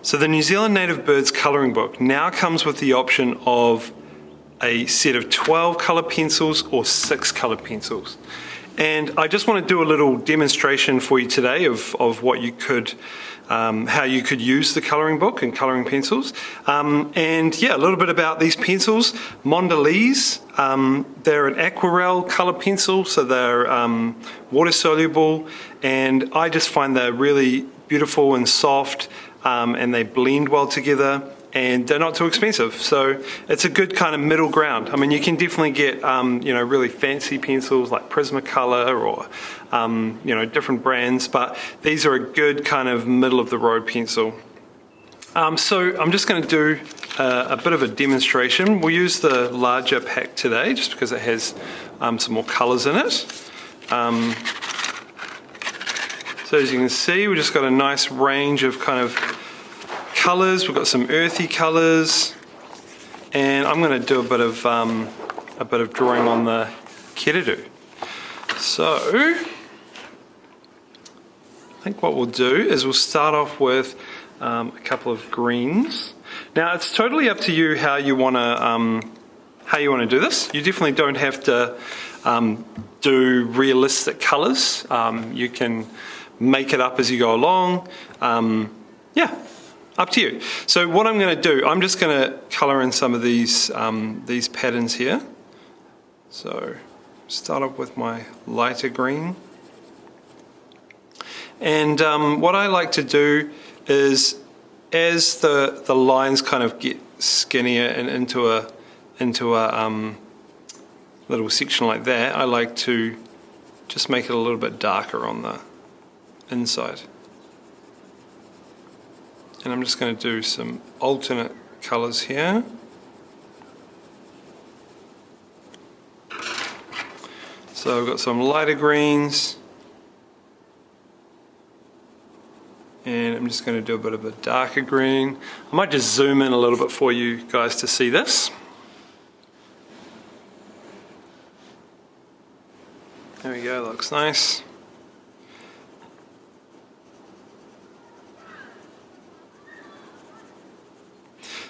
So the New Zealand Native Birds colouring book now comes with the option of a set of 12 colour pencils or 6 colour pencils. And I just want to do a little demonstration for you today of what you could, how you could use the colouring book and colouring pencils. And yeah, a little bit about these pencils. Mondeluz, they're an aquarelle colour pencil, so they're water soluble, and I just find they're really beautiful and soft, and they blend well together, and they're not too expensive, so it's a good kind of middle ground. I mean, you can definitely get really fancy pencils like Prismacolor or different brands, but these are a good kind of middle of the road pencil. So I'm just going to do a bit of a demonstration. We'll use the larger pack today just because it has some more colours in it. So as you can see, we've just got a nice range of kind of colours. We've got some earthy colours, and I'm going to do a bit of drawing on the kiriru. So I think what we'll do is we'll start off with a couple of greens. Now it's totally up to you how you want to do this. You definitely don't have to do realistic colours. You can make it up as you go along. Yeah. Up to you. So what I'm going to do, I'm just going to colour in some of these patterns here. So start off with my lighter green. And what I like to do is, as the lines kind of get skinnier and into a little section like that, I like to just make it a little bit darker on the inside. And I'm just going to do some alternate colours here. So I've got some lighter greens. And I'm just going to do a bit of a darker green. I might just zoom in a little bit for you guys to see this. There we go, looks nice.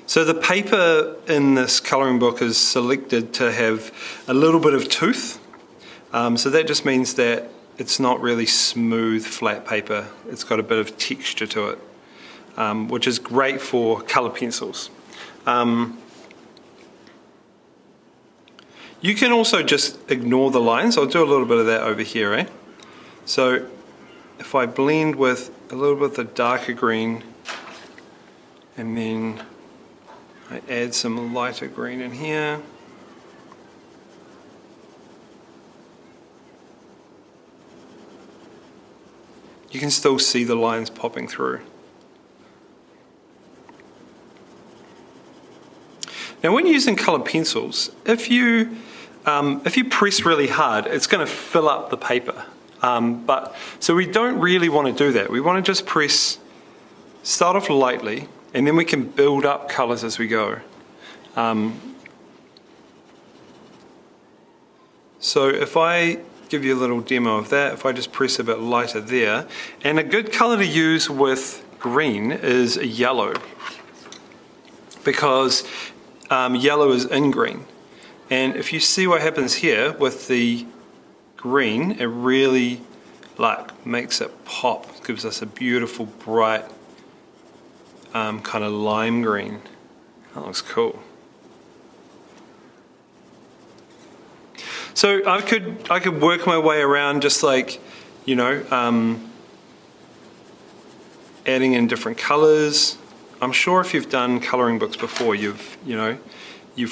So the paper in this colouring book is selected to have a little bit of tooth. So that just means that it's not really smooth, flat paper. It's got a bit of texture to it, which is great for colour pencils. You can also just ignore the lines. I'll do a little bit of that over here, So if I blend with a little bit of the darker green, and then I add some lighter green in here. You can still see the lines popping through. Now when using coloured pencils, if you press really hard, it's going to fill up the paper. So we don't really want to do that. We want to just start off lightly, and then we can build up colours as we go. So if I give you a little demo of that, if I just press a bit lighter there, and a good colour to use with green is yellow, because yellow is in green. And if you see what happens here with the green, it really makes it pop, gives us a beautiful bright kind of lime green. That looks cool. So I could work my way around just adding in different colours. I'm sure if you've done colouring books before, you've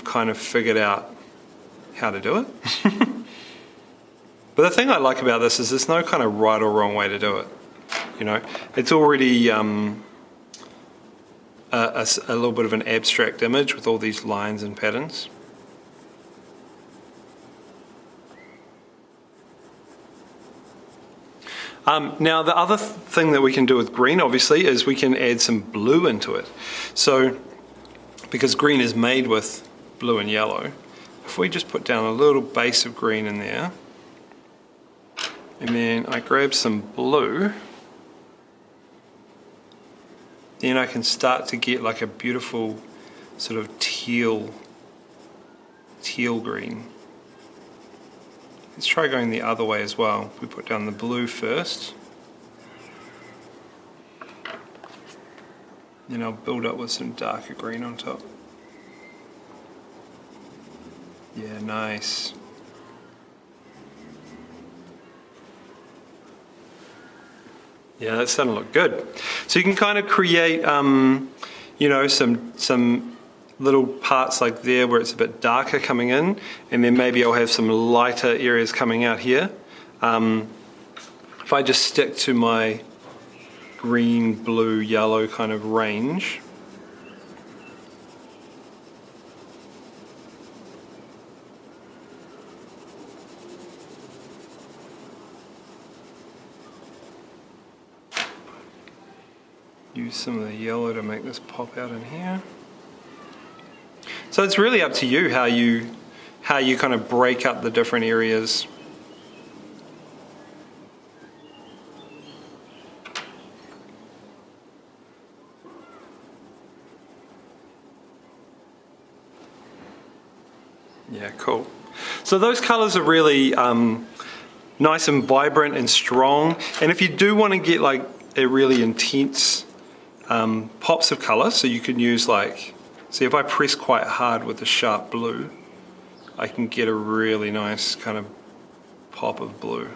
kind of figured out how to do it. But the thing I like about this is there's no kind of right or wrong way to do it. It's already a little bit of an abstract image with all these lines and patterns. Now the other thing that we can do with green, obviously, is we can add some blue into it. So, because green is made with blue and yellow, if we just put down a little base of green in there, and then I grab some blue, then I can start to get like a beautiful sort of teal green. Let's try going the other way as well. We put down the blue first. Then I'll build up with some darker green on top. Yeah, nice. Yeah, that's starting to look good. So you can kind of create, you know, some little parts like there where it's a bit darker coming in, and then maybe I'll have some lighter areas coming out here. If I just stick to my green, blue, yellow kind of range, use some of the yellow to make this pop out in here. So it's really up to you how you kind of break up the different areas. Yeah, cool. So those colors are really nice and vibrant and strong. And if you do want to get like a really intense pops of color, so you can use like, see if I press quite hard with the sharp blue, I can get a really nice kind of pop of blue.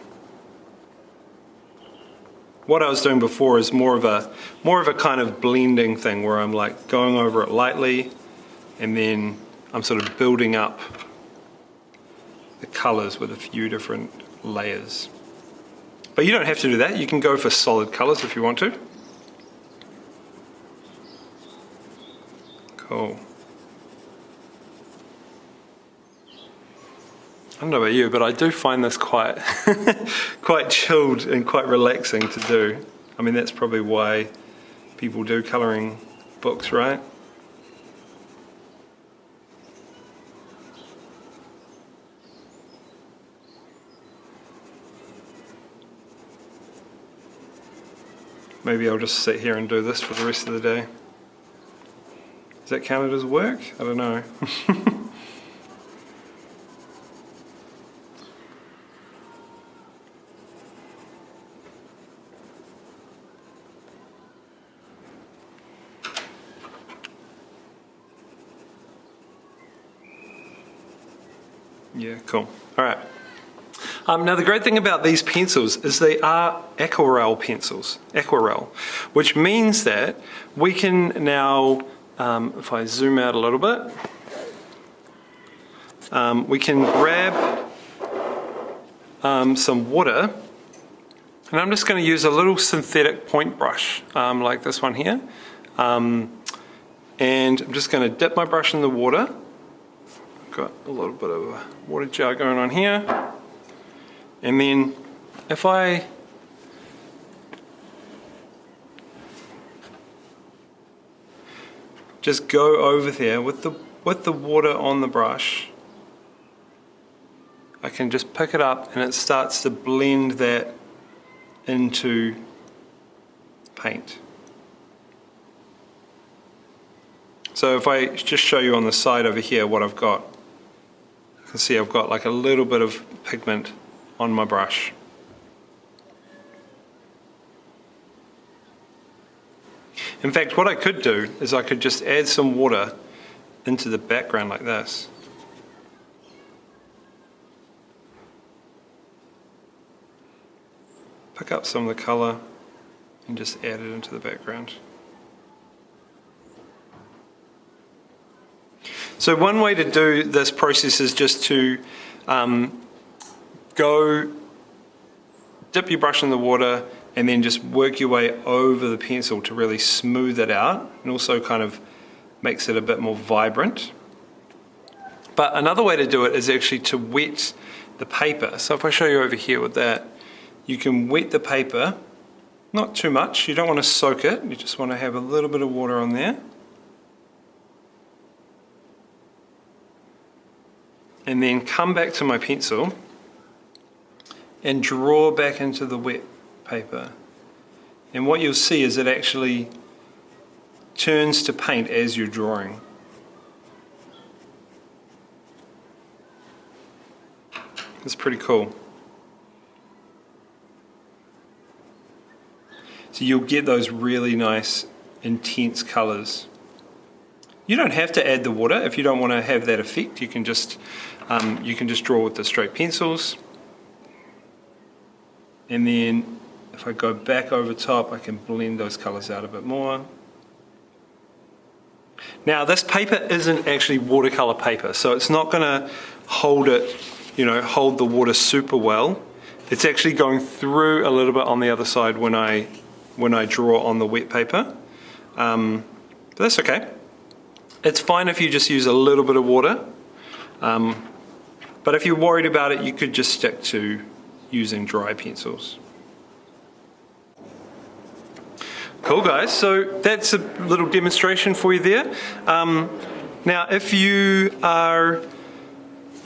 What I was doing before is more of a kind of blending thing where I'm like going over it lightly, and then I'm sort of building up the colors with a few different layers. But you don't have to do that. You can go for solid colors if you want to. Cool. I don't know about you, but I do find this quite quite chilled and quite relaxing to do. I mean, that's probably why people do coloring books, right? Maybe I'll just sit here and do this for the rest of the day. Is that counted as work? I don't know. Yeah, cool. All right. Now the great thing about these pencils is they are aquarelle pencils, which means that we can now, if I zoom out a little bit, we can grab some water, and I'm just going to use a little synthetic point brush like this one here, and I'm just going to dip my brush in the water. Got a little bit of a water jar going on here, and then if I just go over there with the water on the brush, I can just pick it up and it starts to blend that into paint. So if I just show you on the side over here what I've got, you can see I've got like a little bit of pigment on my brush. In fact, what I could do is I could just add some water into the background like this. Pick up some of the color and just add it into the background. So one way to do this process is just to go dip your brush in the water and then just work your way over the pencil to really smooth it out, and also kind of makes it a bit more vibrant. But another way to do it is actually to wet the paper. So if I show you over here with that, you can wet the paper, not too much, you don't want to soak it, you just want to have a little bit of water on there. And then come back to my pencil and draw back into the wet paper. And what you'll see is it actually turns to paint as you're drawing. It's pretty cool. So you'll get those really nice, intense colors. You don't have to add the water if you don't want to have that effect. You can just draw with the straight pencils. And then if I go back over top, I can blend those colors out a bit more. Now this paper isn't actually watercolor paper, so it's not going to hold it, hold the water super well. It's actually going through a little bit on the other side when I draw on the wet paper. But that's okay. It's fine if you just use a little bit of water. But if you're worried about it, you could just stick to using dry pencils. Cool, guys. So that's a little demonstration for you there. Now, if you are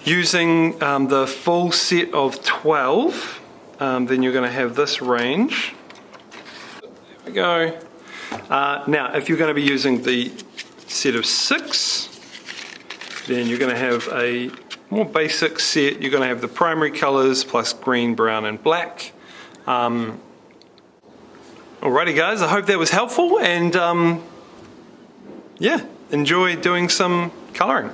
using the full set of 12, then you're going to have this range. There we go. Now, if you're going to be using the set of 6, then you're going to have a more basic set. You're going to have the primary colors plus green, brown, and black. Alrighty, guys, I hope that was helpful, and yeah, enjoy doing some coloring.